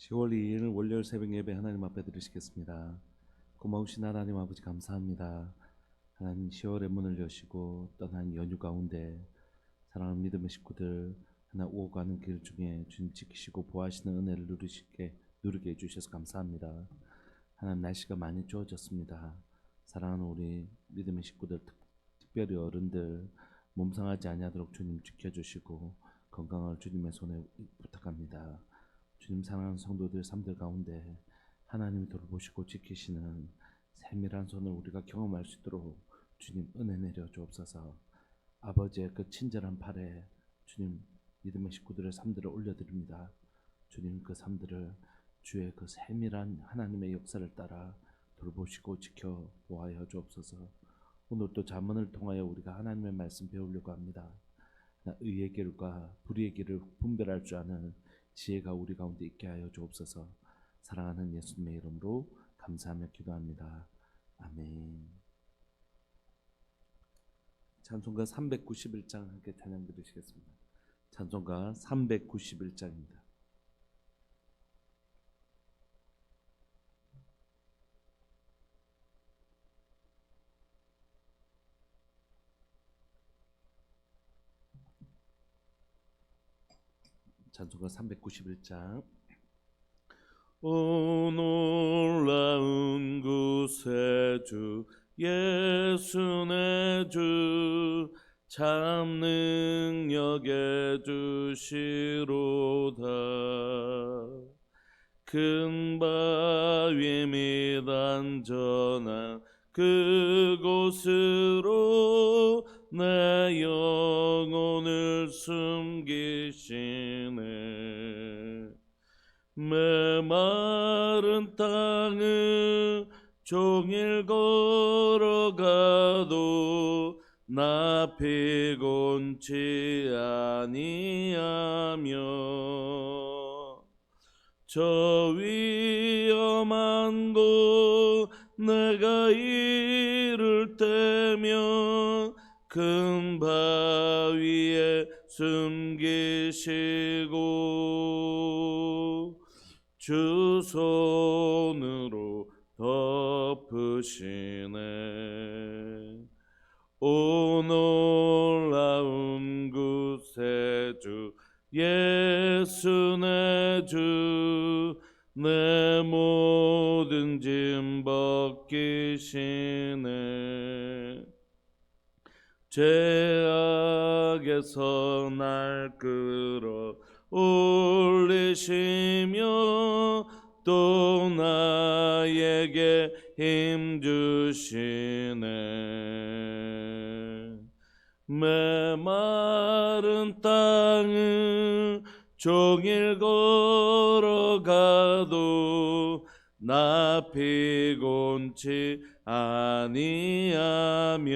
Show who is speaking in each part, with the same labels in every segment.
Speaker 1: 10월 2일 월요일 새벽 예배 하나님 앞에 드리시겠습니다. 고마우신 하나님 아버지 감사합니다. 하나님 10월의 문을 여시고 떠난 연휴 가운데 사랑하는 믿음의 식구들 하나 오고 가는 길 중에 주님 지키시고 보호하시는 은혜를 누리게 해주셔서 감사합니다. 하나님 날씨가 많이 추워졌습니다. 사랑하는 우리 믿음의 식구들 특별히 어른들 몸 상하지 아니하도록 주님 지켜주시고 건강을 주님의 손에 부탁합니다. 주님 사랑하는 성도들 삶들 가운데 하나님이 돌보시고 지키시는 세밀한 손을 우리가 경험할 수 있도록 주님 은혜 내려 주옵소서. 아버지의 그 친절한 팔에 주님 믿음의 식구들의 삶들을 올려드립니다. 주님 그 삶들을 주의 그 세밀한 하나님의 역사를 따라 돌보시고 지켜 보하여 주옵소서. 오늘 또 잠언을 통하여 우리가 하나님의 말씀 배우려고 합니다. 의의 길과 불의의 길을 분별할 줄 아는 지혜가 우리 가운데 있게 하여 주옵소서. 사랑하는 예수님의 이름으로 감사하며 기도합니다. 아멘. 찬송가 391장 함께 찬양 드리시겠습니다. 찬송가 391장입니다. 찬송가 391장. 오 놀라운 구세주 예수 내 주 참 능력의 주시로다. 큰 바위 및 안전한 그곳으로 내 영혼을 숨기시네. 메마른 땅을 종일 걸어가도 나 피곤치 아니하며 저 위험한 곳 내가 이를 때면 큰 바위에 숨기시고 주 손으로 덮으시네. 오 놀라운 구세주 예수 내 주 내 모든 짐 벗기시네. 죄악에서 날 끌어 올리시며 또 나에게 힘 주시네. 메마른 땅을 종일 걸어가도 나 피곤치 아니하며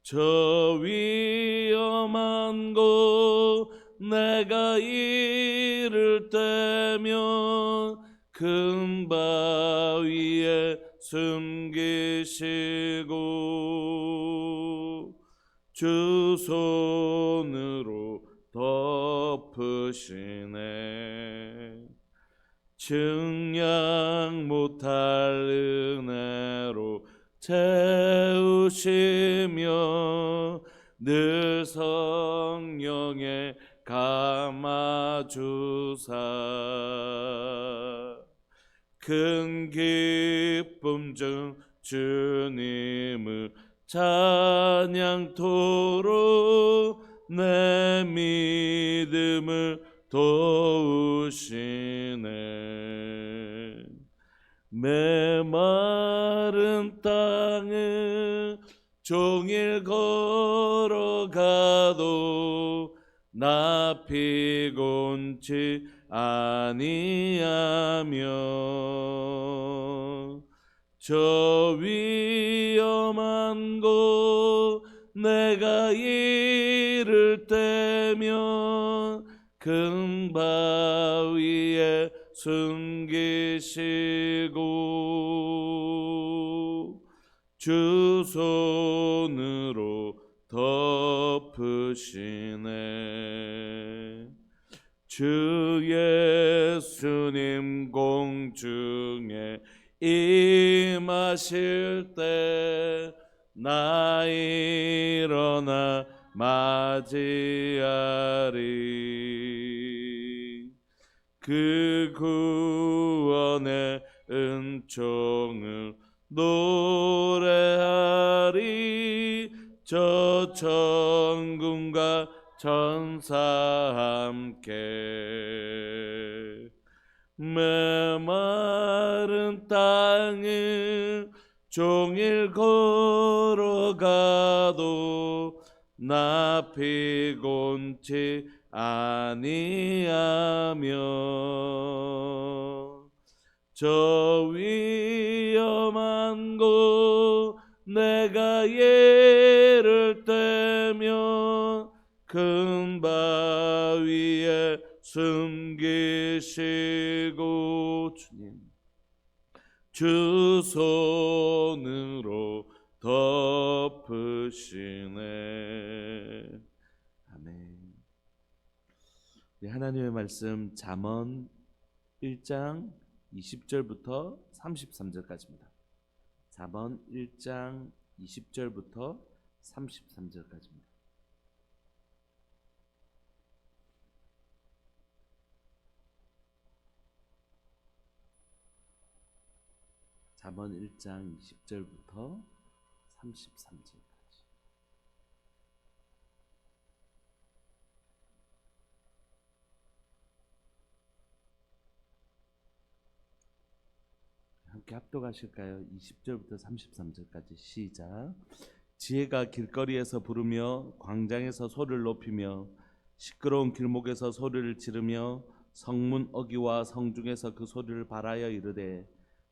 Speaker 1: 저 위험한 곳 내가 이를 때면 큰 바위에 숨기시고 주 손으로 덮으시네. 증량 못할 은혜로 채우시며 늘 성령에 감아주사 큰 기쁨 중 주님을 찬양토록 내 믿음을 도우시네. 메마른 땅을 종일 걸어가도 나 피곤치 아니하며 저 위험한 곳 내가 이를 때면 큰 바위에 숨기시고 주 손으로 덮으시네. 주 예수님 공중에 임하실 때 나 일어나 맞이하리. 그 구원의 은총을 노래하리. 저 천군과 천사 함께 메마른 땅을 종일 걸어가도 나 피곤치 아니하며 저 위험한 곳 내가 예를 떼며 큰 바위에 숨기시고 주님 주 손으로 덮으시네. 아멘. 하나님의 말씀 잠언 1장 20절부터 33절까지입니다. 잠언 1장 20절부터 33절까지입니다. 잠언 1장 20절부터 33절까지. 함께 합독하실까요? 20절부터 33절까지 시작. 지혜가 길거리에서 부르며 광장에서 소리를 높이며 시끄러운 길목에서 소리를 지르며 성문 어귀와 성중에서 그 소리를 발하여 이르되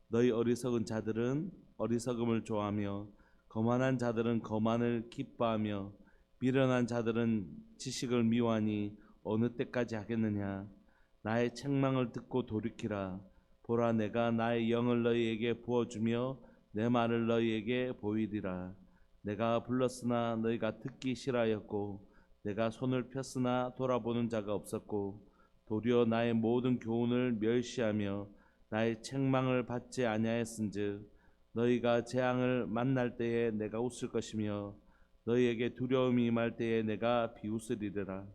Speaker 1: 너희 어리석은 자들은 어리석음을 좋아하며 거만한 자들은 거만을 기뻐하며 미련한 자들은 지식을 미워하니 어느 때까지 하겠느냐. 나의 책망을 듣고 돌이키라. 보라, 내가 나의 영을 너희에게 부어주며 내 말을 너희에게 보이리라. 내가 불렀으나 너희가 듣기 싫어하였고 내가 손을 폈으나 돌아보는 자가 없었고 도리어 나의 모든 교훈을 멸시하며 나의 책망을 받지 아니하였은즉 너희가 재앙을 만날 때에 내가 웃을 것이며 너희에게 두려움이 임할 때에 내가 비웃으리라.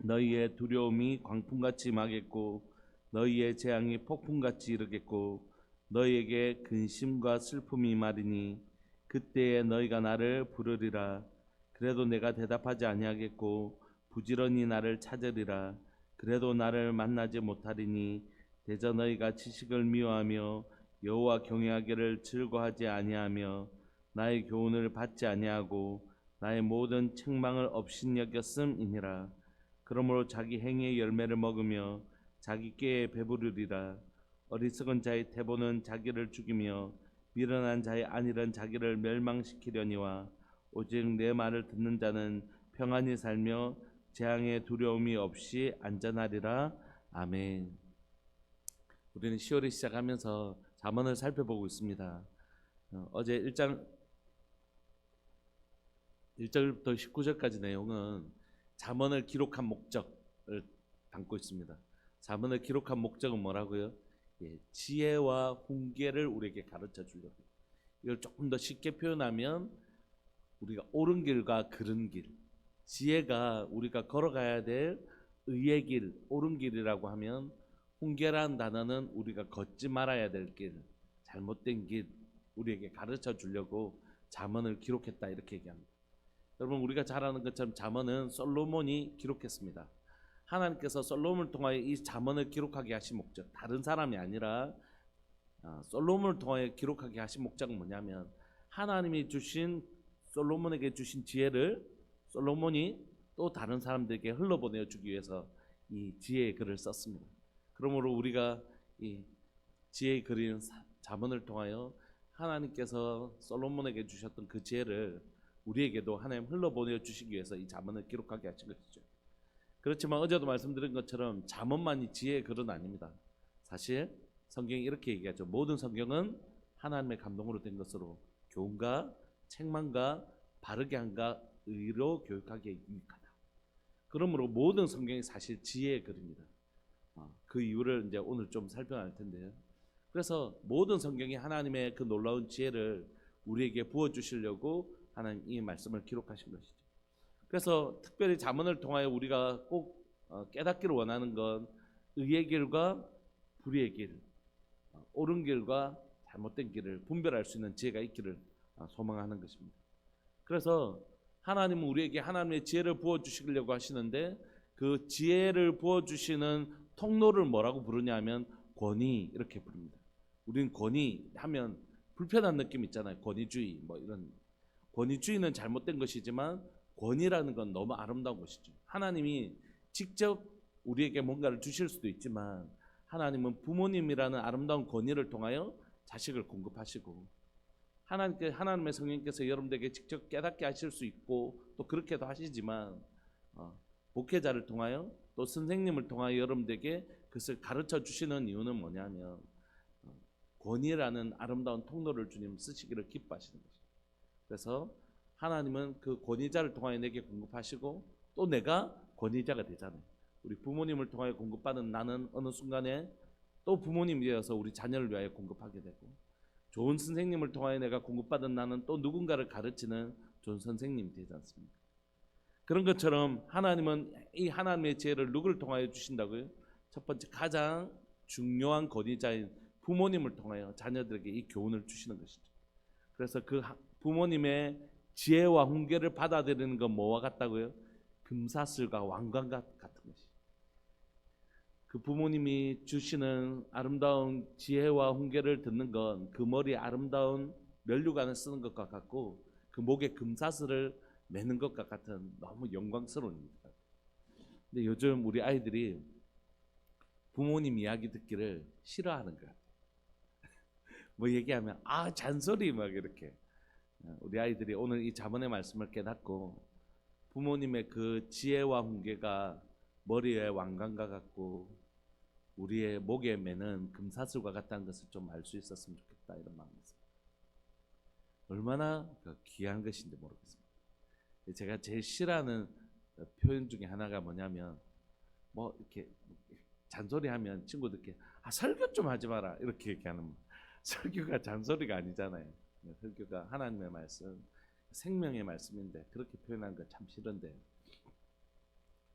Speaker 1: 너희의 두려움이 광풍같이 임하겠고 너희의 재앙이 폭풍같이 이르겠고 너희에게 근심과 슬픔이 임하리니 그때에 너희가 나를 부르리라. 그래도 내가 대답하지 아니하겠고 부지런히 나를 찾으리라. 그래도 나를 만나지 못하리니 대저 너희가 지식을 미워하며 여호와 경외하기를 즐거워하지 아니하며 나의 교훈을 받지 아니하고 나의 모든 책망을 업신여겼음이니라. 그러므로 자기 행위의 열매를 먹으며 자기 꾀에 배부르리라. 어리석은 자의 태보는 자기를 죽이며 미련한 자의 안일은 자기를 멸망시키려니와 오직 내 말을 듣는 자는 평안히 살며 재앙의 두려움이 없이 안전하리라. 아멘. 우리는 10월을 시작하면서 잠언을 살펴보고 있습니다. 어제 1절부터 19절까지 내용은 잠언을 기록한 목적을 담고 있습니다. 잠언을 기록한 목적은 뭐라고요? 지혜와 훈계를 우리에게 가르쳐 주려고. 이걸 조금 더 쉽게 표현하면 우리가 옳은 길과 그른 길, 지혜가 우리가 걸어가야 될 의의 길, 옳은 길이라고 하면 훈계라는 단어는 우리가 걷지 말아야 될 길, 잘못된 길 우리에게 가르쳐 주려고 잠언을 기록했다 이렇게 얘기합니다. 여러분, 우리가 잘 아는 것처럼 잠언은 솔로몬이 기록했습니다. 하나님께서 솔로몬을 통하여 이 잠언을 기록하게 하신 목적, 다른 사람이 아니라 솔로몬을 통하여 기록하게 하신 목적은 뭐냐면 하나님이 주신 솔로몬에게 주신 지혜를 솔로몬이 또 다른 사람들에게 흘러보내 주기 위해서 이 지혜의 글을 썼습니다. 그러므로 우리가 이 지혜의 글인 잠언을 통하여 하나님께서 솔로몬에게 주셨던 그 지혜를 우리에게도 하나님 흘러보내 주시기 위해서 이 잠언을 기록하게 하신 것이죠. 그렇지만 어제도 말씀드린 것처럼 잠언만이 지혜의 글은 아닙니다. 사실 성경이 이렇게 얘기하죠. 모든 성경은 하나님의 감동으로 된 것으로 교훈과 책망과 바르게 함과 의로 교육하기에 유익하다. 그러므로 모든 성경이 사실 지혜의 글입니다. 그 이유를 이제 오늘 좀 살펴볼 텐데요. 그래서 모든 성경이 하나님의 그 놀라운 지혜를 우리에게 부어 주시려고 하나님 이 말씀을 기록하신 것이죠. 그래서 특별히 잠언을 통하여 우리가 꼭 깨닫기를 원하는 건 의의 길과 불의의 길, 옳은 길과 잘못된 길을 분별할 수 있는 지혜가 있기를 소망하는 것입니다. 그래서 하나님은 우리에게 하나님의 지혜를 부어주시려고 하시는데 그 지혜를 부어주시는 통로를 뭐라고 부르냐면 권위 이렇게 부릅니다. 우리는 권위 하면 불편한 느낌 있잖아요. 권위주의 뭐 이런 권위주의는 잘못된 것이지만 권위라는 건 너무 아름다운 것이죠. 하나님이 직접 우리에게 뭔가를 주실 수도 있지만 하나님은 부모님이라는 아름다운 권위를 통하여 자식을 공급하시고 하나님의 성령께서 여러분들에게 직접 깨닫게 하실 수 있고 또 그렇게도 하시지만 목회자를 통하여 또 선생님을 통하여 여러분들에게 그것을 가르쳐 주시는 이유는 뭐냐면 권위라는 아름다운 통로를 주님 쓰시기를 기뻐하시는 것입니다. 그래서 하나님은 그 권위자를 통하여 내게 공급하시고 또 내가 권위자가 되잖아요. 우리 부모님을 통하여 공급받은 나는 어느 순간에 또 부모님이 되어서 우리 자녀를 위하여 공급하게 되고 좋은 선생님을 통하여 내가 공급받은 나는 또 누군가를 가르치는 좋은 선생님이 되지 않습니까? 그런 것처럼 하나님은 이 하나님의 지혜를 누구를 통하여 주신다고요? 첫 번째 가장 중요한 권위자인 부모님을 통하여 자녀들에게 이 교훈을 주시는 것이죠. 그래서 그 부모님의 지혜와 훈계를 받아들이는 건 뭐와 같다고요? 금사슬과 왕관과 같은 것이. 그 부모님이 주시는 아름다운 지혜와 훈계를 듣는 건 그 머리에 아름다운 면류관을 쓰는 것과 같고 그 목에 금사슬을 매는 것과 같은 너무 영광스러운 일입니다. 근데 요즘 우리 아이들이 부모님 이야기 듣기를 싫어하는 것 같아요. 뭐 얘기하면 잔소리 막 이렇게. 우리 아이들이 오늘 이 잠언의 말씀을 깨닫고 부모님의 그 지혜와 훈계가 머리에 왕관과 같고 우리의 목에 매는 금사슬과 같다는 것을 좀 알 수 있었으면 좋겠다 이런 마음이 있습니다. 얼마나 귀한 것인지 모르겠습니다. 제가 제일 싫어하는 표현 중에 하나가 뭐냐면 뭐 이렇게 잔소리하면 친구들께 설교 좀 하지 마라 이렇게 얘기하는 설교가 잔소리가 아니잖아요. 설교가 하나님의 말씀, 생명의 말씀인데 그렇게 표현하는 건 참 싫은데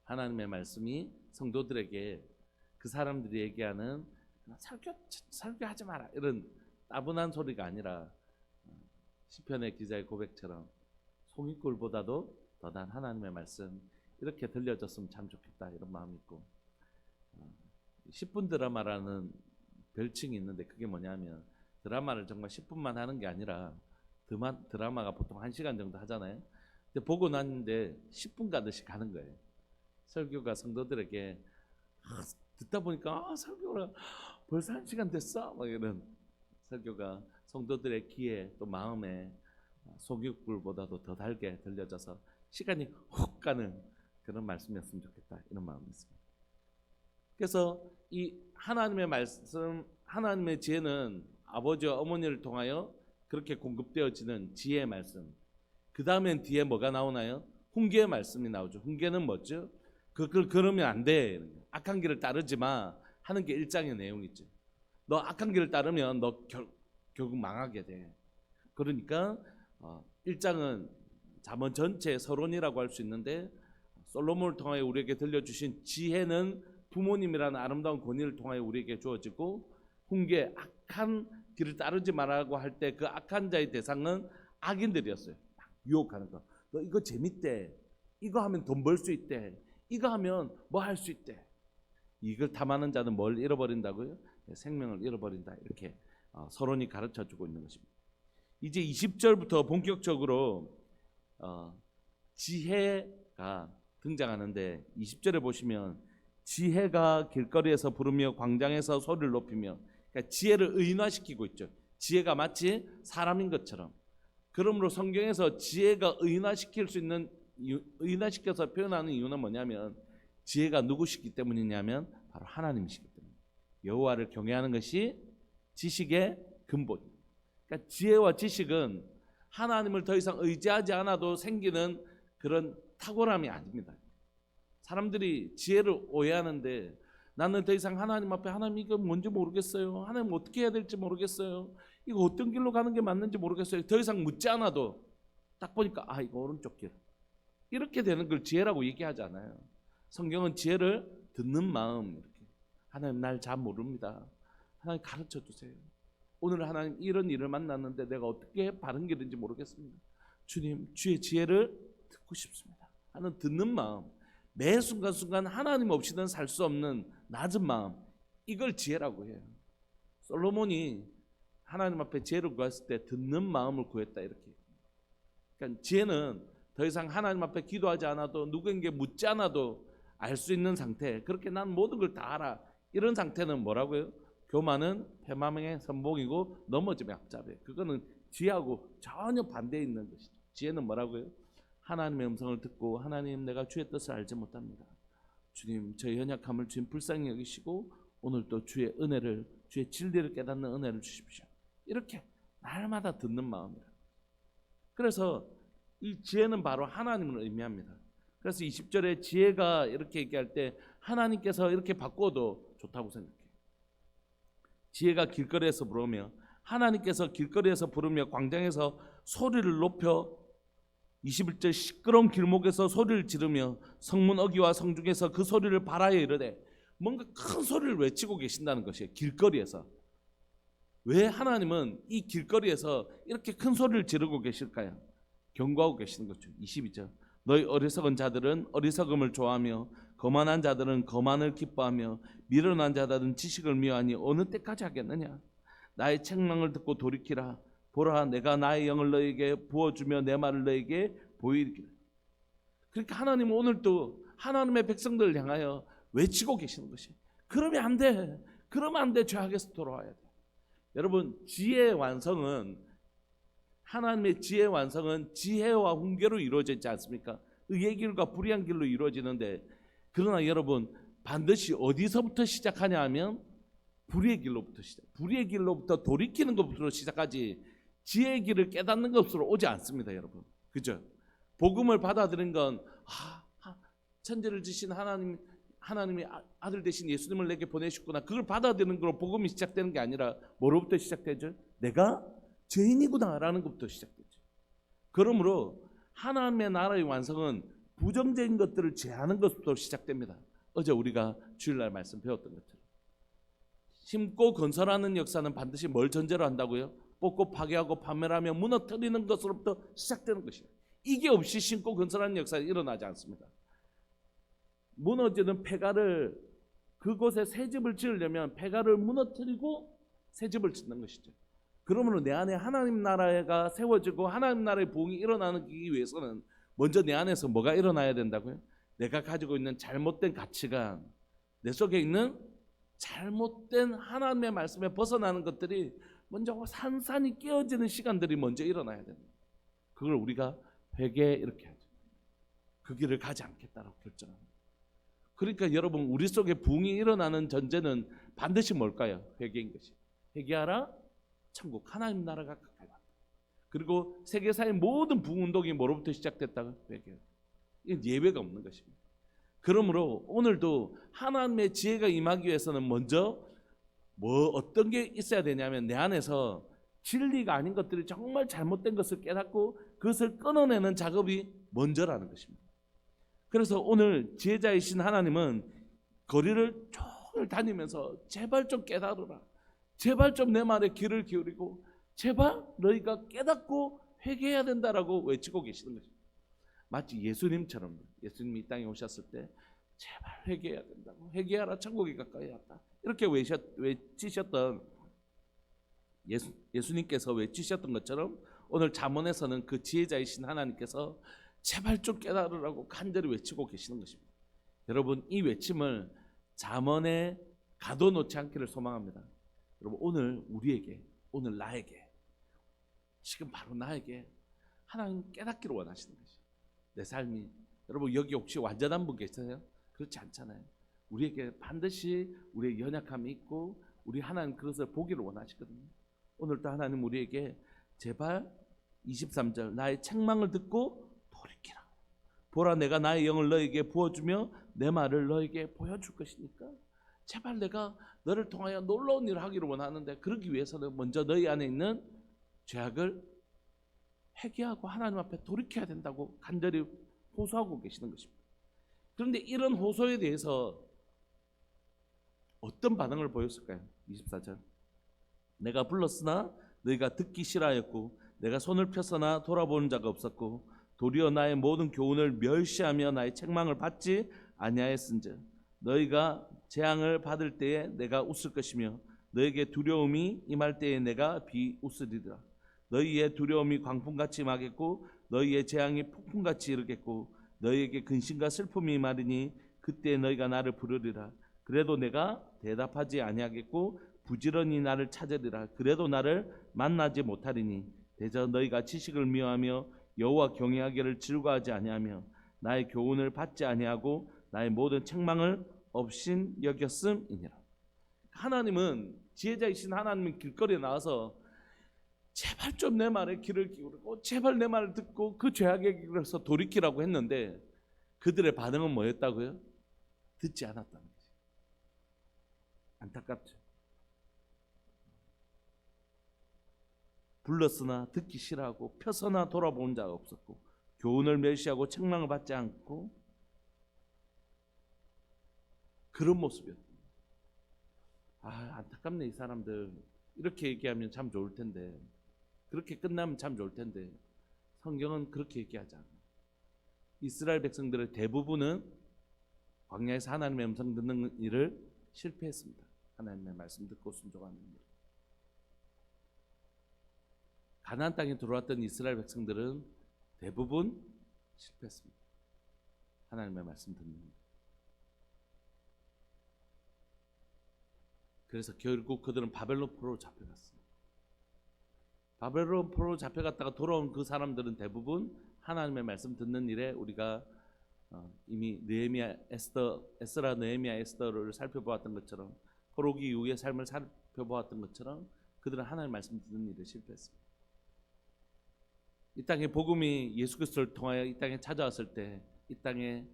Speaker 1: 하나님의 말씀이 성도들에게 그 사람들이 얘기하는 설교하지 마라 이런 따분한 소리가 아니라 시편의 기자의 고백처럼 송이꿀보다도 더단 하나님의 말씀 이렇게 들려줬으면 참 좋겠다 이런 마음이 있고 10분 드라마라는 별칭이 있는데 그게 뭐냐면 드라마를 정말 10분만 하는 게 아니라 드라마가 보통 1시간 정도 하잖아요. 근데 보고 났는데 10분 가듯이 가는 거예요. 설교가 성도들에게 듣다 보니까 설교가 벌써 1시간 됐어? 막 이런 설교가 성도들의 귀에 또 마음에 소금불보다도 더 달게 들려져서 시간이 훅 가는 그런 말씀이었으면 좋겠다 이런 마음이 있습니다. 그래서 이 하나님의 말씀, 하나님의 지혜는 아버지와 어머니를 통하여 그렇게 공급되어지는 지혜의 말씀. 그 다음엔 뒤에 뭐가 나오나요? 훈계의 말씀이 나오죠. 훈계는 뭐죠? 그걸 그러면 안 돼. 악한 길을 따르지 마 하는 게 1장의 내용이죠. 너 악한 길을 따르면 너 결국 망하게 돼. 그러니까 1장은 잠언 전체의 서론이라고 할 수 있는데 솔로몬을 통하여 우리에게 들려주신 지혜는 부모님이라는 아름다운 권위를 통하여 우리에게 주어지고 훈계, 악한 길을 따르지 말라고 할 때 그 악한 자의 대상은 악인들이었어요. 유혹하는 거. 너 이거 재밌대. 이거 하면 돈 벌 수 있대. 이거 하면 뭐 할 수 있대. 이걸 탐하는 자는 뭘 잃어버린다고요? 생명을 잃어버린다. 이렇게 서론이 가르쳐주고 있는 것입니다. 이제 20절부터 본격적으로 지혜가 등장하는데 20절에 보시면 지혜가 길거리에서 부르며 광장에서 소리를 높이며 그러니까 지혜를 의인화시키고 있죠. 지혜가 마치 사람인 것처럼. 그러므로 성경에서 지혜가 의인화시킬 수 있는 의인화시켜서 표현하는 이유는 뭐냐면 지혜가 누구시기 때문이냐면 바로 하나님이시기 때문입니다. 여호와를 경외하는 것이 지식의 근본입니다. 그러니까 지혜와 지식은 하나님을 더 이상 의지하지 않아도 생기는 그런 탁월함이 아닙니다. 사람들이 지혜를 오해하는데 나는 더 이상 하나님 앞에 하나님 이거 뭔지 모르겠어요. 하나님 어떻게 해야 될지 모르겠어요. 이거 어떤 길로 가는 게 맞는지 모르겠어요. 더 이상 묻지 않아도 딱 보니까 이거 오른쪽 길. 이렇게 되는 걸 지혜라고 얘기하지 않아요. 성경은 지혜를 듣는 마음 이렇게. 하나님 날 잘 모릅니다. 하나님 가르쳐 주세요. 오늘 하나님 이런 일을 만났는데 내가 어떻게 바른 길인지 모르겠습니다. 주님 주의 지혜를 듣고 싶습니다 하는 듣는 마음, 매 순간순간 하나님 없이는 살 수 없는 낮은 마음, 이걸 지혜라고 해요. 솔로몬이 하나님 앞에 지혜를 구했을 때 듣는 마음을 구했다 이렇게. 그러니까 지혜는 더 이상 하나님 앞에 기도하지 않아도 누구에게 묻지 않아도 알 수 있는 상태, 그렇게 난 모든 걸 다 알아, 이런 상태는 뭐라고요? 교만은 패망의 선봉이고 넘어짐의 앞잡이에요. 그거는 지혜하고 전혀 반대에 있는 것이죠. 지혜는 뭐라고요? 하나님의 음성을 듣고 하나님 내가 주의 뜻을 알지 못합니다. 주님 저의 연약함을 주님 불쌍히 여기시고 오늘 또 주의 은혜를, 주의 진리를 깨닫는 은혜를 주십시오. 이렇게 날마다 듣는 마음이라. 그래서 이 지혜는 바로 하나님을 의미합니다. 그래서 20절에 지혜가 이렇게 얘기할 때 하나님께서 이렇게 바꿔도 좋다고 생각해요. 지혜가 길거리에서 부르며, 하나님께서 길거리에서 부르며 광장에서 소리를 높여 21절 시끄러운 길목에서 소리를 지르며 성문 어귀와 성중에서 그 소리를 발하여 이르되, 뭔가 큰 소리를 외치고 계신다는 것이에요. 길거리에서. 왜 하나님은 이 길거리에서 이렇게 큰 소리를 지르고 계실까요? 경고하고 계시는 거죠. 22절 너희 어리석은 자들은 어리석음을 좋아하며 거만한 자들은 거만을 기뻐하며 미련한 자들은 지식을 미워하니 어느 때까지 하겠느냐? 나의 책망을 듣고 돌이키라. 보라 내가 나의 영을 너에게 부어주며 내 말을 너에게 보이리라. 그러니까 하나님은 오늘도 하나님의 백성들을 향하여 외치고 계시는 것이, 그러면 안 돼, 그러면 안 돼, 죄악에서 돌아와야 돼. 여러분 지혜의 완성은, 하나님의 지혜의 완성은 지혜와 훈계로 이루어져 있지 않습니까? 의의 길과 불의한 길로 이루어지는데, 그러나 여러분 반드시 어디서부터 시작하냐 하면 불의의 길로부터 시작, 불의의 길로부터 돌이키는 것부터 시작하지 지혜의 길을 깨닫는 것으로 오지 않습니다. 여러분 그죠? 복음을 받아들인 건 천지를 지신 하나님이 아들 되신 예수님을 내게 보내셨구나, 그걸 받아들이는 걸로 복음이 시작되는 게 아니라 뭐로부터 시작되죠? 내가 죄인이구나 라는 것부터 시작되죠. 그러므로 하나님의 나라의 완성은 부정적인 것들을 제하는 것부터 시작됩니다. 어제 우리가 주일날 말씀 배웠던 것처럼 심고 건설하는 역사는 반드시 뭘 전제로 한다고요? 뽑고 파괴하고 판멸하며 무너뜨리는 것으로부터 시작되는 것이에요. 이게 없이 심고 건설하는 역사는 일어나지 않습니다. 무너지는 폐가를, 그곳에 새 집을 지으려면 폐가를 무너뜨리고 새 집을 짓는 것이죠. 그러므로 내 안에 하나님 나라가 세워지고 하나님 나라의 부흥이 일어나기 위해서는 먼저 내 안에서 뭐가 일어나야 된다고요? 내가 가지고 있는 잘못된 가치관, 내 속에 있는 잘못된 하나님의 말씀에 벗어나는 것들이 먼저 산산이 깨어지는 시간들이 먼저 일어나야 됩니다. 그걸 우리가 회개 이렇게 하죠. 그 길을 가지 않겠다라고 결정합니다. 그러니까 여러분 우리 속에 부흥이 일어나는 전제는 반드시 뭘까요? 회개인 것이. 회개하라, 천국 하나님 나라가 가까이 왔다. 그리고 세계사의 모든 부흥 운동이 뭐로부터 시작됐다고? 회개. 이건 예외가 없는 것입니다. 그러므로 오늘도 하나님의 지혜가 임하기 위해서는 먼저 어떤 게 있어야 되냐면 내 안에서 진리가 아닌 것들이 정말 잘못된 것을 깨닫고 그것을 끊어내는 작업이 먼저라는 것입니다. 그래서 오늘 지혜자이신 하나님은 거리를 종일 다니면서 제발 좀 깨달으라, 제발 좀 내 말에 귀를 기울이고 제발 너희가 깨닫고 회개해야 된다라고 외치고 계시는 것입니다. 마치 예수님처럼, 예수님이 이 땅에 오셨을 때 제발 회개해야 된다고, 회개하라 천국이 가까이 왔다, 이렇게 외치셨던 예수님께서 외치셨던 것처럼 오늘 잠언에서는 그 지혜자이신 하나님께서 제발 좀 깨달으라고 간절히 외치고 계시는 것입니다. 여러분 이 외침을 잠언에 가둬놓지 않기를 소망합니다. 여러분 오늘 우리에게, 오늘 나에게, 지금 바로 나에게 하나님 깨닫기를 원하시는 것이에요. 내 삶이, 여러분 여기 혹시 완전한 분 계세요? 그렇지 않잖아요. 우리에게 반드시 우리의 연약함이 있고 우리 하나님 그것을 보기를 원하시거든요. 오늘도 하나님 우리에게 제발 23절 나의 책망을 듣고 돌이키라. 보라 내가 나의 영을 너에게 부어주며 내 말을 너에게 보여줄 것이니까 제발 내가 너를 통하여 놀라운 일을 하기를 원하는데 그러기 위해서는 먼저 너희 안에 있는 죄악을 회개하고 하나님 앞에 돌이켜야 된다고 간절히 호소하고 계시는 것입니다. 그런데 이런 호소에 대해서 어떤 반응을 보였을까요? 24절. 내가 불렀으나 너희가 듣기 싫어하였고 내가 손을 펴서나 돌아보는 자가 없었고 도리어 나의 모든 교훈을 멸시하며 나의 책망을 받지 아니하였은즉 너희가 재앙을 받을 때에 내가 웃을 것이며 너에게 두려움이 임할 때에 내가 비웃으리라. 너희의 두려움이 광풍같이 임하겠고 너희의 재앙이 폭풍같이 이르겠고 너희에게 근심과 슬픔이 임하리니 그때 너희가 나를 부르리라. 그래도 내가 대답하지 아니하겠고 부지런히 나를 찾으리라. 그래도 나를 만나지 못하리니 대저 너희가 지식을 미워하며 여호와 경외하기를 즐거워하지 아니하며 나의 교훈을 받지 아니하고 나의 모든 책망을 업신 여겼음이니라. 하나님은 지혜자이신 하나님은 길거리에 나와서 제발 좀 내 말에 귀를 기울이고 제발 내 말을 듣고 그 죄악의 길에서 돌이키라고 했는데 그들의 반응은 뭐였다고요? 듣지 않았다는 거지. 안타깝죠. 불렀으나 듣기 싫어하고 펴서나 돌아본 자가 없었고 교훈을 멸시하고 책망을 받지 않고 그런 모습이었다. 안타깝네. 이 사람들 이렇게 얘기하면 참 좋을 텐데 그렇게 끝나면 참 좋을 텐데 성경은 그렇게 얘기하지 않아요. 이스라엘 백성들의 대부분은 광야에서 하나님의 음성 듣는 일을 실패했습니다. 하나님의 말씀 듣고 순종하는 일. 가나안 땅에 들어왔던 이스라엘 백성들은 대부분 실패했습니다. 하나님의 말씀 듣는 일. 그래서 결국 그들은 바벨론 포로로 잡혀갔어요. 바벨론 포로로 잡혀갔다가 돌아온 그 사람들은 대부분 하나님의 말씀 듣는 일에 우리가 이미 느헤미야, 에스라, 느헤미야, 에스더를 살펴보았던 것처럼 포로기 이후의 삶을 살펴보았던 것처럼 그들은 하나님의 말씀 듣는 일에 실패했습니다. 이 땅에 복음이 예수 그리스도를 통하여 이 땅에 찾아왔을 때 이 땅에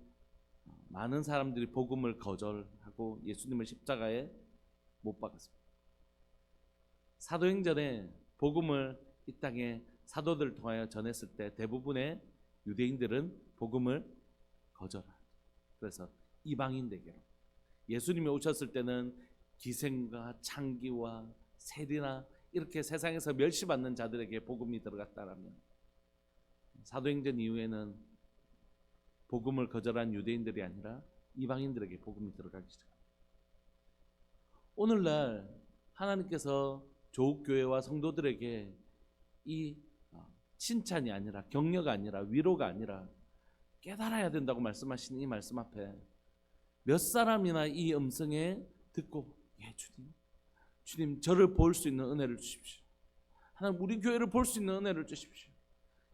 Speaker 1: 많은 사람들이 복음을 거절하고 예수님을 십자가에 못 박았습니다. 사도행전에 복음을 이 땅에 사도들을 통하여 전했을 때 대부분의 유대인들은 복음을 거절하죠. 그래서 이방인에게로 예수님이 오셨을 때는 기생과 창기와 세리나 이렇게 세상에서 멸시받는 자들에게 복음이 들어갔다라면 사도행전 이후에는 복음을 거절한 유대인들이 아니라 이방인들에게 복음이 들어가기 시작합니다. 오늘날 하나님께서 조국교회와 성도들에게 이 칭찬이 아니라 격려가 아니라 위로가 아니라 깨달아야 된다고 말씀하신 이 말씀 앞에 몇 사람이나 이 음성에 듣고 주님 저를 볼 수 있는 은혜를 주십시오. 하나님 우리 교회를 볼 수 있는 은혜를 주십시오.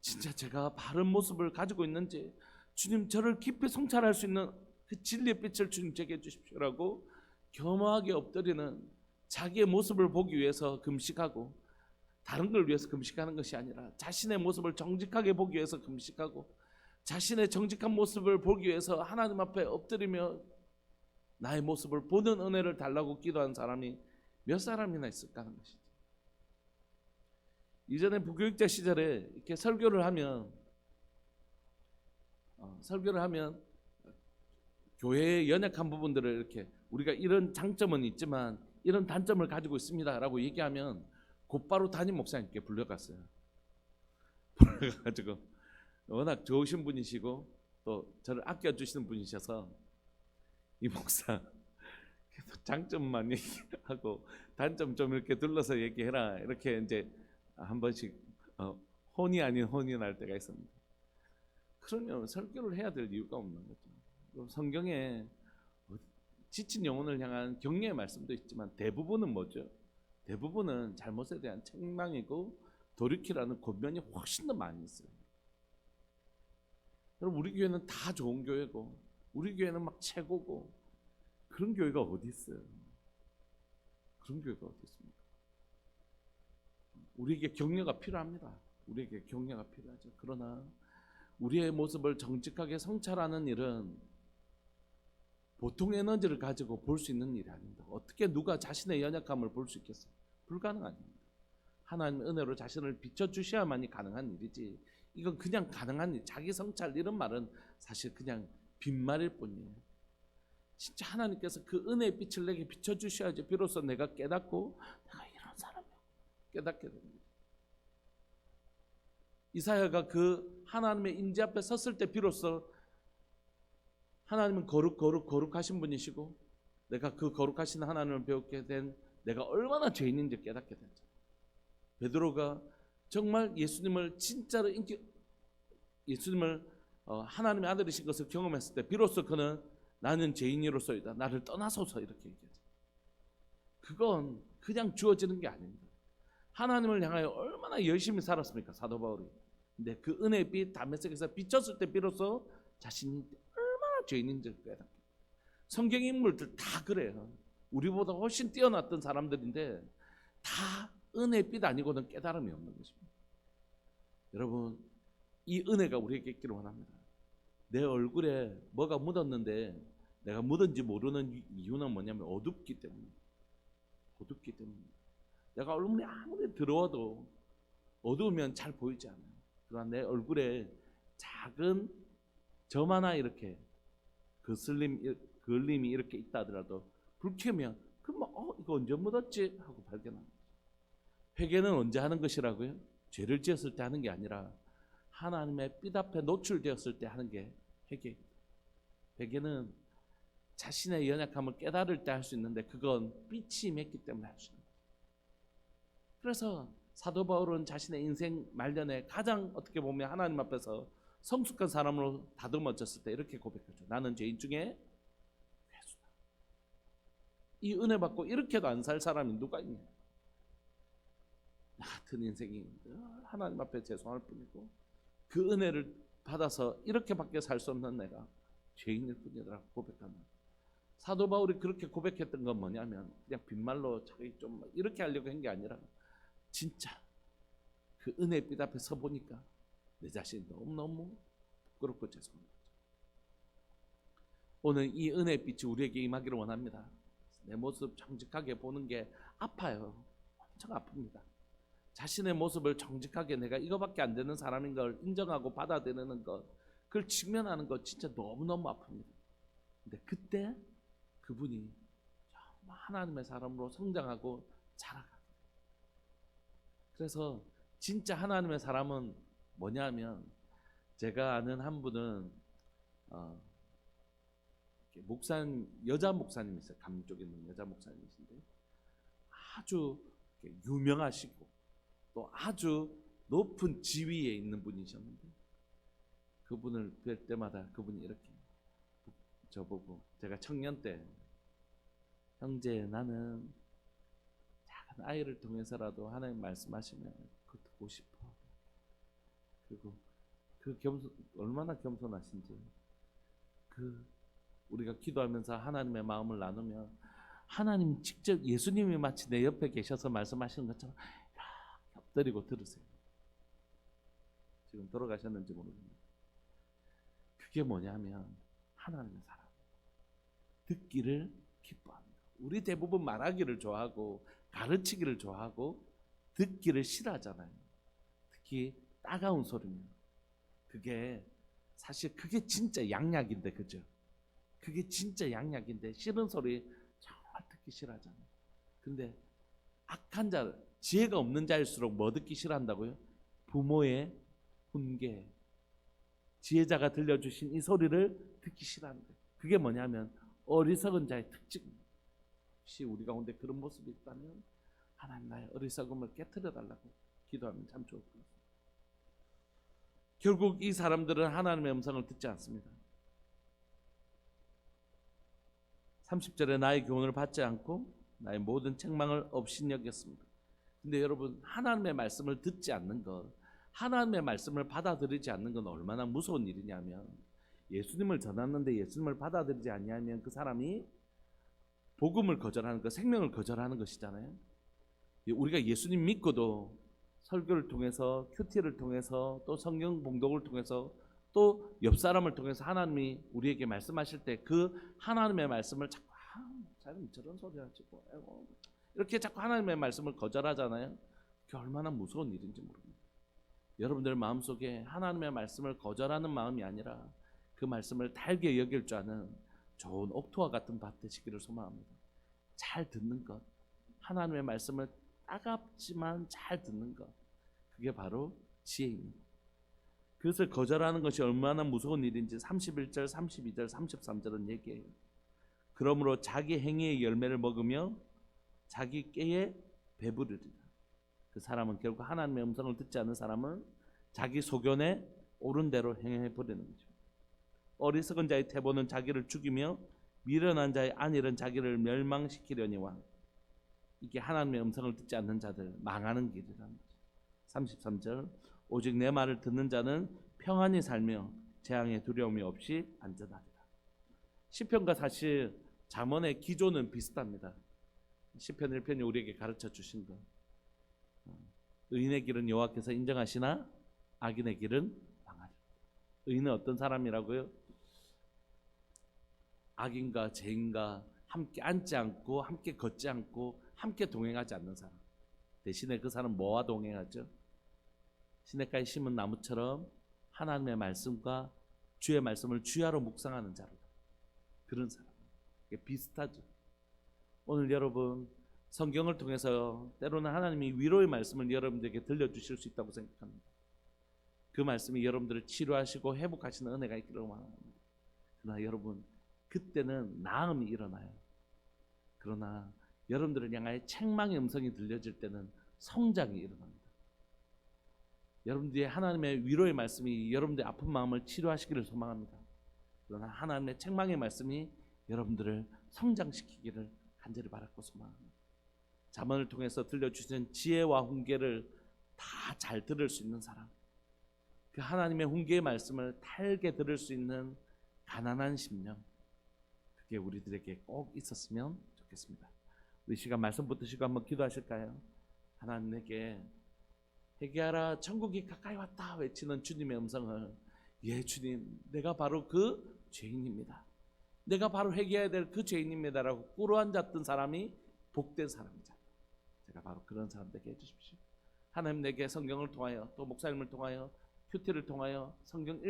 Speaker 1: 진짜 제가 바른 모습을 가지고 있는지 주님 저를 깊이 성찰할 수 있는 그 진리의 빛을 주님 제게 주십시오라고 겸허하게 엎드리는 자기의 모습을 보기 위해서 금식하고 다른 걸 위해서 금식하는 것이 아니라 자신의 모습을 정직하게 보기 위해서 금식하고 자신의 정직한 모습을 보기 위해서 하나님 앞에 엎드리며 나의 모습을 보는 은혜를 달라고 기도한 사람이 몇 사람이나 있을까 하는 것이죠. 이전에 부교육자 시절에 이렇게 설교를 하면 교회의 연약한 부분들을 이렇게 우리가 이런 장점은 있지만 이런 단점을 가지고 있습니다라고 얘기하면 곧바로 담임 목사님께 불려갔어요. 불려가지고 워낙 좋으신 분이시고 또 저를 아껴주시는 분이셔서 이 목사 계속 장점만 얘기하고 단점 좀 이렇게 둘러서 얘기해라 이렇게 이제 한 번씩 혼이 아닌 혼이 날 때가 있습니다. 그러면 설교를 해야 될 이유가 없는 거죠. 성경에 지친 영혼을 향한 격려의 말씀도 있지만 대부분은 뭐죠? 대부분은 잘못에 대한 책망이고 돌이키라는 권면이 훨씬 더 많이 있어요. 여러분 우리 교회는 다 좋은 교회고 우리 교회는 막 최고고 그런 교회가 어디 있어요? 그런 교회가 어디 있습니까? 우리에게 격려가 필요합니다. 우리에게 격려가 필요하죠. 그러나 우리의 모습을 정직하게 성찰하는 일은 보통 에너지를 가지고 볼 수 있는 일이 아닙니다. 어떻게 누가 자신의 연약함을 볼 수 있겠어요? 불가능합니다. 하나님의 은혜로 자신을 비춰주셔야만이 가능한 일이지, 이건 그냥 가능한 일, 자기 성찰 이런 말은 사실 그냥 빈말일 뿐이에요. 진짜 하나님께서 그 은혜의 빛을 내게 비춰주셔야지 비로소 내가 깨닫고 내가 이런 사람이야 깨닫게 됩니다. 이사야가 그 하나님의 임재 앞에 섰을 때 비로소 하나님은 거룩하신 분이시고 내가 그 거룩하신 하나님을 배우게 된 내가 얼마나 죄인인지 깨닫게 됐죠. 베드로가 정말 예수님을 진짜로 예수님을 하나님의 아들이신 것을 경험했을 때 비로소 그는 나는 죄인이로소이다, 나를 떠나소서 이렇게 얘기하죠. 그건 그냥 주어지는 게 아닙니다. 하나님을 향하여 얼마나 열심히 살았습니까, 사도 바울이. 근데 그 은혜의 빛 다메섹에서 비쳤을 때 비로소 자신이 얼마나 죄인인지 깨닫게. 성경 인물들 다 그래요. 우리보다 훨씬 뛰어났던 사람들인데 다 은혜의 빛 아니고는 깨달음이 없는 것입니다. 여러분, 이 은혜가 우리에게 있기를 원합니다. 내 얼굴에 뭐가 묻었는데 내가 묻은지 모르는 이유는 뭐냐면 어둡기 때문입니다. 어둡기 때문입니다. 내가 얼굴이 아무리 더러워도 어두우면 잘 보이지 않아요. 그러나 내 얼굴에 작은 점 하나 이렇게 그을림이 이렇게 있다 하더라도 불 켜면 그럼 이거 언제 묻었지 하고 발견합니다. 회개는 언제 하는 것이라고요? 죄를 지었을 때 하는 게 아니라 하나님의 빛 앞에 노출되었을 때 하는 게 회개입니다. 회개는 자신의 연약함을 깨달을 때 할 수 있는데 그건 빛이 임했기 때문에 할 수 있는 거예요. 그래서 사도 바울은 자신의 인생 말년에 가장 어떻게 보면 하나님 앞에서 성숙한 사람으로 다듬어졌을 때 이렇게 고백하죠. 나는 죄인 중에 괴수다. 이 은혜 받고 이렇게도 안 살 사람이 누가 있냐. 나 같은 인생이 하나님 앞에 죄송할 뿐이고 그 은혜를 받아서 이렇게밖에 살 수 없는 내가 죄인일 뿐이라고 고백하는. 사도 바울이 그렇게 고백했던 건 뭐냐면 그냥 빈말로 자기 좀 이렇게 하려고 한 게 아니라 진짜 그 은혜의 빛 앞에 서 보니까 내 자신이 너무너무 부끄럽고 죄송한 거죠. 오늘 이 은혜의 빛이 우리에게 임하기를 원합니다. 내 모습 정직하게 보는 게 아파요. 엄청 아픕니다. 자신의 모습을 정직하게 내가 이거밖에 안 되는 사람인 걸 인정하고 받아들이는 것, 그걸 직면하는 것 진짜 너무너무 아픕니다. 근데 그때 그분이 정말 하나님의 사람으로 성장하고 자라가게. 그래서 진짜 하나님의 사람은 뭐냐면 제가 아는 한 분은 여자 목사님 있어요. 감 쪽에 있는 여자 목사님이신데 아주 유명하시고 또 아주 높은 지위에 있는 분이셨는데 그분을 뵐 때마다 그분이 이렇게 저보고, 제가 청년 때 형제 나는 작은 아이를 통해서라도 하나님 말씀하시면 그거 듣고 싶어. 그리고 얼마나 겸손하신지, 우리가 기도하면서 하나님의 마음을 나누면 하나님 직접 예수님이 마치 내 옆에 계셔서 말씀하시는 것처럼 이렇게 엎드리고 들으세요. 지금 돌아가셨는지 모르겠는데 그게 뭐냐면 하나님의 사람, 듣기를 기뻐합니다. 우리 대부분 말하기를 좋아하고 가르치기를 좋아하고 듣기를 싫어하잖아요. 특히 따가운 소리면 그게 사실 그게 진짜 양약인데, 그죠? 그게 진짜 양약인데 싫은 소리 정말 듣기 싫어하잖아요. 근데 악한 자, 지혜가 없는 자일수록 뭐 듣기 싫어한다고요? 부모의 훈계, 지혜자가 들려주신 이 소리를 듣기 싫어하는 거예요. 그게 뭐냐면 어리석은 자의 특징입니다. 혹시 우리 가운데 그런 모습이 있다면 하나님 나의 어리석음을 깨트려 달라고 기도하면 참 좋을 것 같습니다. 결국 이 사람들은 하나님의 음성을 듣지 않습니다. 30절에 나의 교훈을 받지 않고 나의 모든 책망을 업신여겼습니다. 근데 여러분, 하나님의 말씀을 듣지 않는 것, 하나님의 말씀을 받아들이지 않는 건 얼마나 무서운 일이냐면, 예수님을 전했는데 예수님을 받아들이지 않냐면 그 사람이 복음을 거절하는 것, 생명을 거절하는 것이잖아요. 우리가 예수님 믿고도 설교를 통해서, 큐티를 통해서, 또 성경 봉독을 통해서 또 옆 사람을 통해서 하나님이 우리에게 말씀하실 때 그 하나님의 말씀을 자꾸 자기는 저런 소리 하지 뭐 이렇게 자꾸 하나님의 말씀을 거절하잖아요. 그게 얼마나 무서운 일인지 모릅니다. 여러분들 마음속에 하나님의 말씀을 거절하는 마음이 아니라 그 말씀을 달게 여길 줄 아는 좋은 옥토와 같은 밭 되시기를 소망합니다. 잘 듣는 것, 하나님의 말씀을 따갑지만 잘 듣는 것, 그게 바로 지혜입니다. 그것을 거절하는 것이 얼마나 무서운 일인지 31절, 32절, 33절은 얘기해요. 그러므로 자기 행위의 열매를 먹으며 자기 깨에 배부르리라. 그 사람은 결국 하나님의 음성을 듣지 않는 사람은 자기 소견에 옳은 대로 행해버리는 거죠. 어리석은 자의 태보는 자기를 죽이며 미련한 자의 안일은 자기를 멸망시키려니와. 이게 하나님의 음성을 듣지 않는 자들 망하는 길이라는 거죠. 33절 오직 내 말을 듣는 자는 평안히 살며 재앙의 두려움이 없이 안전하리라. 시편과 사실 잠언의 기조는 비슷합니다. 시편 1편이 우리에게 가르쳐 주신 것, 의인의 길은 여호와께서 인정하시나 악인의 길은 망하리라. 의인은 어떤 사람이라고요? 악인과 죄인과 함께 앉지 않고 함께 걷지 않고 함께 동행하지 않는 사람. 대신에 그 사람은 뭐와 동행하죠? 시냇가에 심은 나무처럼 하나님의 말씀과 주의 말씀을 주야로 묵상하는 자로. 그런 사람. 이게 비슷하죠. 오늘 여러분 성경을 통해서 때로는 하나님이 위로의 말씀을 여러분들에게 들려주실 수 있다고 생각합니다. 그 말씀이 여러분들을 치료하시고 회복하시는 은혜가 있기를 원합니다. 그러나 여러분 그때는 나음이 일어나요. 그러나 여러분들을 향하여 책망의 음성이 들려질 때는 성장이 일어납니다. 여러분들의 하나님의 위로의 말씀이 여러분들의 아픈 마음을 치료하시기를 소망합니다. 그러나 하나님의 책망의 말씀이 여러분들을 성장시키기를 간절히 바라고 소망합니다. 잠언을 통해서 들려주시는 지혜와 훈계를 다 잘 들을 수 있는 사람, 그 하나님의 훈계의 말씀을 달게 들을 수 있는 가난한 심령, 그게 우리들에게 꼭 있었으면 좋겠습니다. 우리 시간 말씀 붙드시고 한번 기도하실까요? 하나님에게 회개하라 천국이 가까이 왔다 외치는 주님의 음성을, 예 주님 내가 바로 그 죄인입니다, 내가 바로 회개해야 될 그 죄인입니다라고 꿇어앉았던 사람이 복된 사람이죠. 제가 바로 그런 사람 되게 해주십시오. 하나님 내게 성경을 통하여 또 목사님을 통하여 큐티를 통하여 성경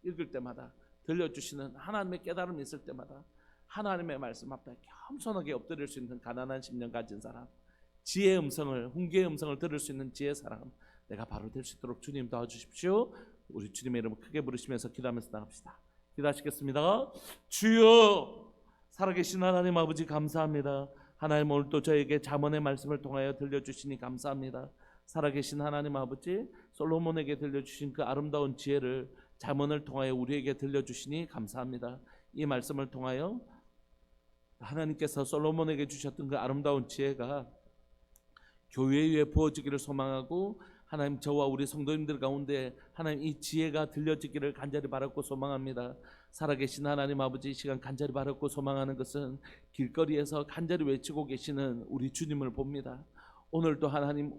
Speaker 1: 읽을 때마다 들려주시는 하나님의 깨달음이 있을 때마다 하나님의 말씀 앞에 겸손하게 엎드릴 수 있는 가난한 심령 가진 사람, 지혜의 음성을, 훈계의 음성을 들을 수 있는 지혜의 사람, 내가 바로 될 수 있도록 주님 도와주십시오. 우리 주님의 이름을 크게 부르시면서 기도하면서 나갑시다. 기도하시겠습니다. 주여, 살아계신 하나님 아버지 감사합니다. 하나님 오늘 또 저에게 잠언의 말씀을 통하여 들려주시니 감사합니다. 살아계신 하나님 아버지, 솔로몬에게 들려주신 그 아름다운 지혜를 잠언을 통하여 우리에게 들려주시니 감사합니다. 이 말씀을 통하여 하나님께서 솔로몬에게 주셨던 그 아름다운 지혜가 교회 위에 부어지기를 소망하고, 하나님 저와 우리 성도님들 가운데 하나님 이 지혜가 들려지기를 간절히 바랐고 소망합니다. 살아계신 하나님 아버지, 이 시간 간절히 바랐고 소망하는 것은 길거리에서 간절히 외치고 계시는 우리 주님을 봅니다. 오늘도 하나님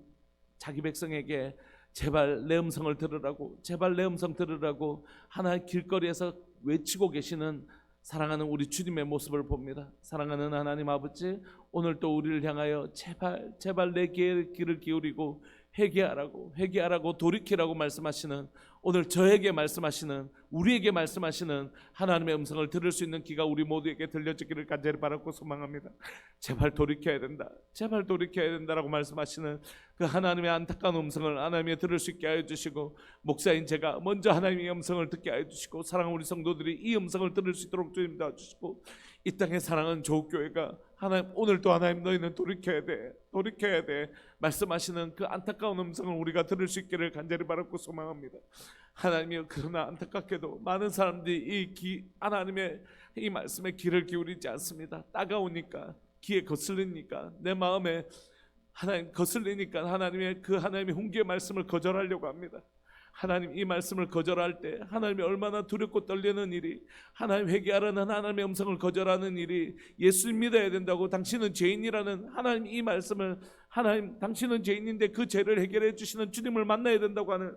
Speaker 1: 자기 백성에게 제발 내 음성을 들으라고, 제발 내 음성 들으라고 하나님 길거리에서 외치고 계시는 사랑하는 우리 주님의 모습을 봅니다. 사랑하는 하나님 아버지, 오늘 또 우리를 향하여 제발 내 귀를 기울이고 회개하라고 돌이키라고 말씀하시는, 오늘 저에게 말씀하시는, 우리에게 말씀하시는 하나님의 음성을 들을 수 있는 귀가 우리 모두에게 들려지기를 간절히 바라고 소망합니다. 제발 돌이켜야 된다, 제발 돌이켜야 된다라고 말씀하시는 그 하나님의 안타까운 음성을 하나님이 들을 수 있게 하여 주시고, 목사인 제가 먼저 하나님의 음성을 듣게 하여 주시고, 사랑하는 우리 성도들이 이 음성을 들을 수 있도록 주님 도와주시고, 이 땅에 사랑하는 조국교회가 하나님 오늘도 하나님 너희는 돌이켜야 돼 말씀하시는 그 안타까운 음성을 우리가 들을 수 있기를 간절히 바라고 소망합니다. 하나님이여, 그러나 안타깝게도 많은 사람들이 하나님의 이 말씀에 귀를 기울이지 않습니다. 따가우니까, 귀에 거슬리니까, 내 마음에 하나님 거슬리니까 하나님의 훈계의 말씀을 거절하려고 합니다. 하나님 이 말씀을 거절할 때 하나님이 얼마나 두렵고 떨리는 일이, 하나님 회개하라는 하나님의 음성을 거절하는 일이, 예수 믿어야 된다고 당신은 죄인이라는 하나님 이 말씀을, 하나님 당신은 죄인인데 그 죄를 해결해 주시는 주님을 만나야 된다고 하는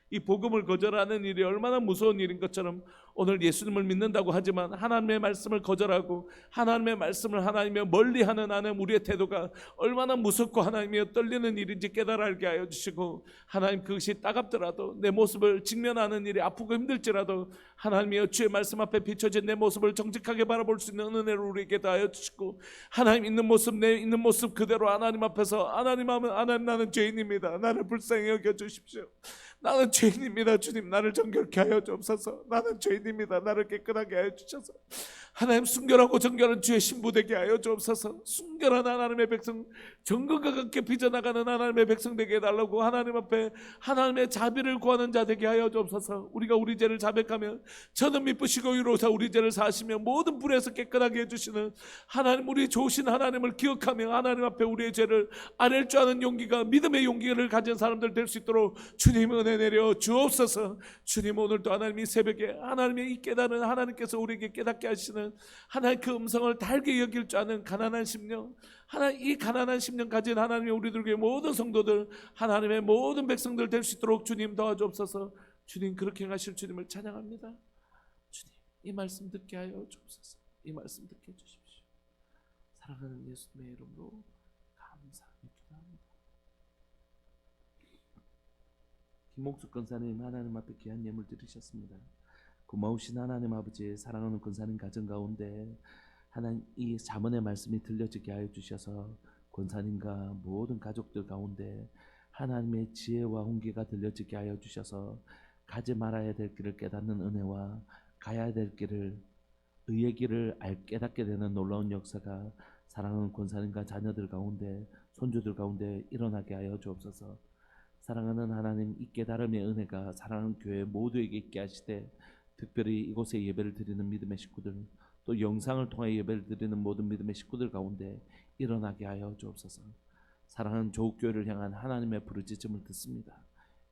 Speaker 2: 이 복음을 거절하는 일이 얼마나 무서운 일인 것처럼 오늘 예수님을 믿는다고 하지만 하나님의 말씀을 거절하고 하나님의 말씀을 하나님의 멀리하는 하나님 우리의 태도가 얼마나 무섭고 하나님의 떨리는 일인지 깨달아 알게 하여 주시고, 하나님 그것이 따갑더라도 내 모습을 직면하는 일이 아프고 힘들지라도 하나님의 주의 말씀 앞에 비춰진 내 모습을 정직하게 바라볼 수 있는 은혜를 우리에게 다하여 주시고, 하나님 있는 모습 내 있는 모습 그대로 하나님 앞에서 하나님 하면 하나님 나는 죄인입니다. 나를 불쌍히 여겨 주십시오. 나는 죄인입니다. 주님 나를 정결케 하여 주옵소서. 나는 죄인입니다. 나를 깨끗하게 하여 주셔서 하나님 순결하고 정결한 주의 신부 되게 하여 주옵소서. 순결한 하나님의 백성, 정금과 같게 빚어나가는 하나님의 백성 되게 해달라고 하나님 앞에 하나님의 자비를 구하는 자 되게 하여 주옵소서. 우리가 우리 죄를 자백하면 저는 미쁘시고 위로사 우리 죄를 사하시며 모든 불에서 깨끗하게 해주시는 하나님, 우리 좋으신 하나님을 기억하며 하나님 앞에 우리의 죄를 아랠 줄 아는 용기가, 믿음의 용기를 가진 사람들 될 수 있도록 주님 은혜 내려 주옵소서. 주님 오늘도 하나님 이 새벽에 하나님의 이 깨달은 하나님께서 우리에게 깨닫게 하시는 하나님 그 음성을 달게 여길 줄 아는 가난한 심령, 하나님 이 가난한 심령 가진 하나님의 우리들에게 모든 성도들 하나님의 모든 백성들 될 수 있도록 주님 도와주옵소서. 주님 그렇게 행하실 주님을 찬양합니다. 주님 이 말씀 듣게 하여 주옵소서. 이 말씀 듣게 해주십시오. 사랑하는 예수님의 이름으로 감사하며 기도합니다. 김목숙 권사님 하나님 앞에 귀한 예물 드리셨습니다. 고마우신 하나님 아버지, 사랑하는 권사님 가정 가운데 하나님 이 자문의 말씀이 들려지게 하여 주셔서 권사님과 모든 가족들 가운데 하나님의 지혜와 훈계가 들려지게 하여 주셔서 가지 말아야 될 길을 깨닫는 은혜와 가야 될 길을 의의 길을 깨닫게 되는 놀라운 역사가 사랑하는 권사님과 자녀들 가운데 손주들 가운데 일어나게 하여 주옵소서. 사랑하는 하나님, 이 깨달음의 은혜가 사랑하는 교회 모두에게 있게 하시되 특별히 이곳에 예배를 드리는 믿음의 식구들, 또 영상을 통해 예배를 드리는 모든 믿음의 식구들 가운데 일어나게 하여 주옵소서. 사랑하는 조국교회를 향한 하나님의 부르짖음을 듣습니다.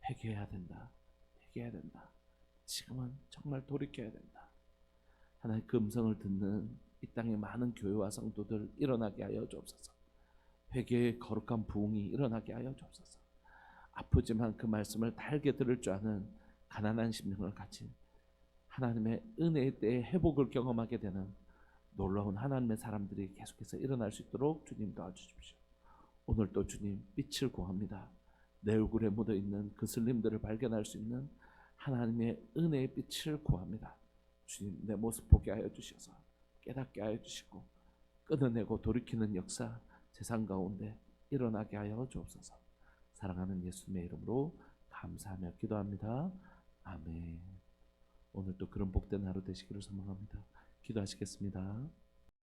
Speaker 2: 회개해야 된다. 회개해야 된다. 지금은 정말 돌이켜야 된다. 하나님 그 음성을 듣는 이 땅의 많은 교회와 성도들 일어나게 하여 주옵소서. 회개의 거룩한 부흥이 일어나게 하여 주옵소서. 아프지만 그 말씀을 달게 들을 줄 아는 가난한 심령을 가진 하나님의 은혜의 때에 회복을 경험하게 되는 놀라운 하나님의 사람들이 계속해서 일어날 수 있도록 주님 도와주십시오. 오늘도 주님 빛을 구합니다. 내 얼굴에 묻어있는 그 슬림들을 발견할 수 있는 하나님의 은혜의 빛을 구합니다. 주님 내 모습 보게 하여 주셔서 깨닫게 하여 주시고 끊어내고 돌이키는 역사 세상 가운데 일어나게 하여 주옵소서. 사랑하는 예수님의 이름으로 감사하며 기도합니다. 아멘. 오늘도 그런 복된 하루 되시기를 소망합니다. 기도하시겠습니다.